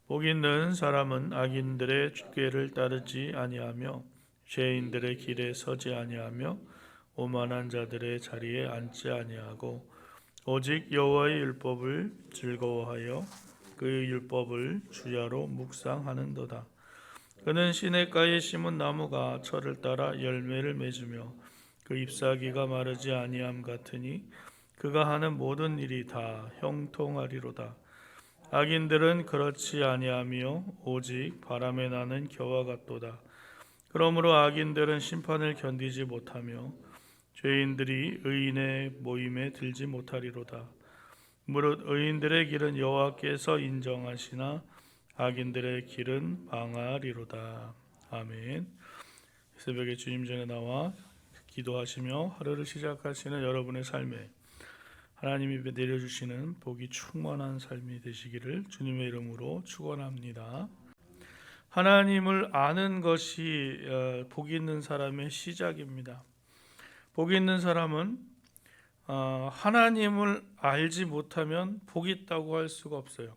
복 있는 사람은 악인들의 꾀를 따르지 아니하며 죄인들의 길에 서지 아니하며 오만한 자들의 자리에 앉지 아니하고 오직 여호와의 율법을 즐거워하여 그 율법을 주야로 묵상하는도다. 그는 시냇가에 심은 나무가 철을 따라 열매를 맺으며 그 잎사귀가 마르지 아니함 같으니 그가 하는 모든 일이 다 형통하리로다. 악인들은 그렇지 아니하며 오직 바람에 나는 겨와 같도다. 그러므로 악인들은 심판을 견디지 못하며 죄인들이 의인의 모임에 들지 못하리로다. 무릇 의인들의 길은 여호와께서 인정하시나 악인들의 길은 망하리로다. 아멘. 새벽에 주님 전에 나와 기도하시며 하루를 시작하시는 여러분의 삶에 하나님이 내려주시는 복이 충만한 삶이 되시기를 주님의 이름으로 축원합니다. 하나님을 아는 것이 복 있는 사람의 시작입니다. 복 있는 사람은 하나님을 알지 못하면 복이 있다고 할 수가 없어요.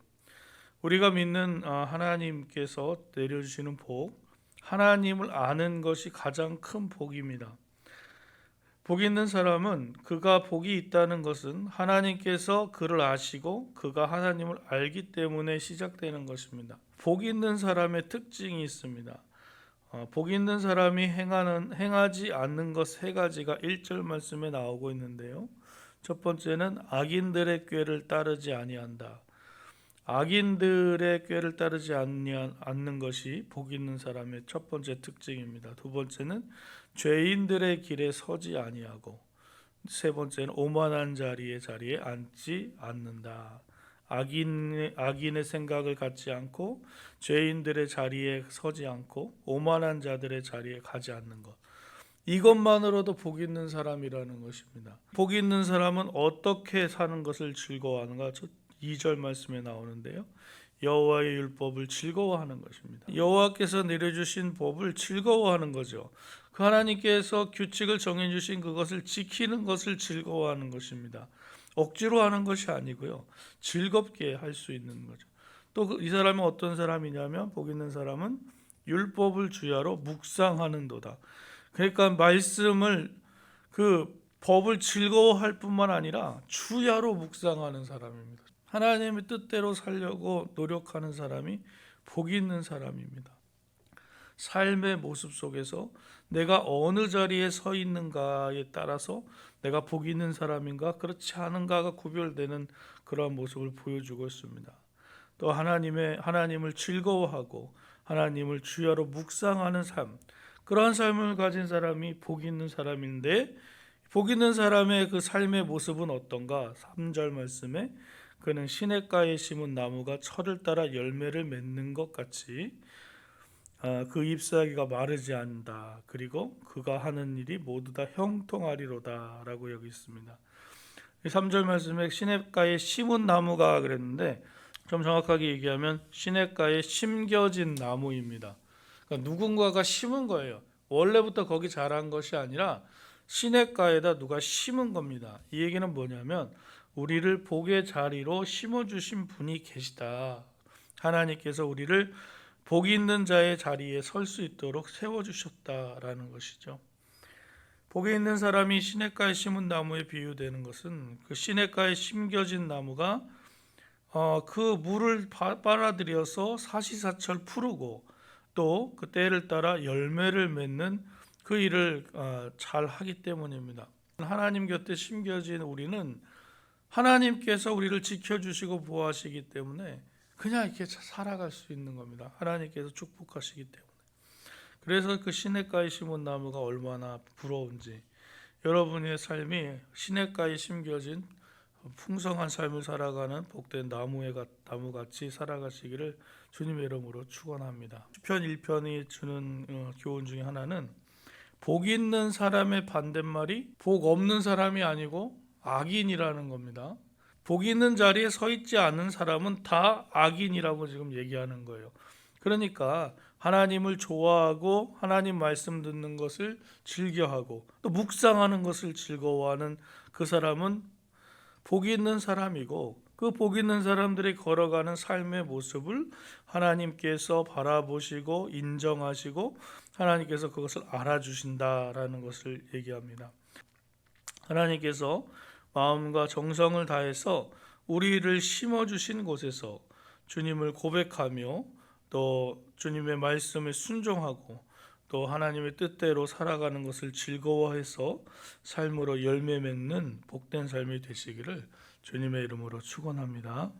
우리가 믿는 하나님께서 내려주시는 복, 하나님을 아는 것이 가장 큰 복입니다. 복 있는 사람은 그가 복이 있다는 것은 하나님께서 그를 아시고 그가 하나님을 알기 때문에 시작되는 것입니다. 복 있는 사람의 특징이 있습니다. 복 있는 사람이 행하지 않는 것 세 가지가 1절 말씀에 나오고 있는데요. 첫 번째는 악인들의 꾀를 따르지 아니한다. 악인들의 꾀를 따르지 않는 것이 복 있는 사람의 첫 번째 특징입니다. 두 번째는 죄인들의 길에 서지 아니하고, 세 번째는 오만한 자리에 앉지 않는다. 악인의 생각을 갖지 않고 죄인들의 자리에 서지 않고 오만한 자들의 자리에 가지 않는 것, 이것만으로도 복 있는 사람이라는 것입니다. 복 있는 사람은 어떻게 사는 것을 즐거워하는가? 2절 말씀에 나오는데요. 여호와의 율법을 즐거워하는 것입니다. 여호와께서 내려주신 법을 즐거워하는 거죠. 그 하나님께서 규칙을 정해주신 그것을 지키는 것을 즐거워하는 것입니다. 억지로 하는 것이 아니고요. 즐겁게 할 수 있는 거죠. 또 이 사람은 어떤 사람이냐면 복 있는 사람은 율법을 주야로 묵상하는도다. 그러니까 말씀을 그 법을 즐거워할 뿐만 아니라 주야로 묵상하는 사람입니다. 하나님의 뜻대로 살려고 노력하는 사람이 복 있는 사람입니다. 삶의 모습 속에서 내가 어느 자리에 서 있는가에 따라서 내가 복 있는 사람인가 그렇지 않은가가 구별되는 그러한 모습을 보여주고 있습니다. 또 하나님을 즐거워하고 하나님을 주야로 묵상하는 삶, 그러한 삶을 가진 사람이 복 있는 사람인데, 복 있는 사람의 그 삶의 모습은 어떤가? 3절 말씀에 그는 시냇가에 심은 나무가 철을 따라 열매를 맺는 것 같이 그 잎사귀가 마르지 않는다. 그리고 그가 하는 일이 모두 다 형통하리로다 라고 여기 있습니다. 3절 말씀에 시냇가에 심은 나무가 그랬는데, 좀 정확하게 얘기하면 시냇가에 심겨진 나무입니다. 그러니까 누군가가 심은 거예요. 원래부터 거기 자란 것이 아니라 시냇가에다 누가 심은 겁니다. 이 얘기는 뭐냐면 우리를 복의 자리로 심어주신 분이 계시다. 하나님께서 우리를 복 있는 자의 자리에 설 수 있도록 세워주셨다라는 것이죠. 복이 있는 사람이 시냇가에 심은 나무에 비유되는 것은 그 시냇가에 심겨진 나무가 그 물을 빨아들여서 사시사철 푸르고 또 그 때를 따라 열매를 맺는 그 일을 잘 하기 때문입니다. 하나님 곁에 심겨진 우리는 하나님께서 우리를 지켜주시고 보호하시기 때문에 그냥 이렇게 살아갈 수 있는 겁니다. 하나님께서 축복하시기 때문에. 그래서 그 시냇가에 심은 나무가 얼마나 부러운지, 여러분의 삶이 시냇가에 심겨진 풍성한 삶을 살아가는 복된 나무같이 살아가시기를 주님의 이름으로 축원합니다. 시편 1편이 주는 교훈 중에 하나는 복 있는 사람의 반대말이 복 없는 사람이 아니고 악인이라는 겁니다. 복 있는 자리에 서 있지 않은 사람은 다 악인이라고 지금 얘기하는 거예요. 그러니까 하나님을 좋아하고 하나님 말씀 듣는 것을 즐겨하고 또 묵상하는 것을 즐거워하는 그 사람은 복이 있는 사람이고, 그 복 있는 사람들이 걸어가는 삶의 모습을 하나님께서 바라보시고 인정하시고 하나님께서 그것을 알아주신다라는 것을 얘기합니다. 하나님께서 마음과 정성을 다해서 우리를 심어주신 곳에서 주님을 고백하며 또 주님의 말씀에 순종하고 또 하나님의 뜻대로 살아가는 것을 즐거워해서 삶으로 열매 맺는 복된 삶이 되시기를 주님의 이름으로 축원합니다.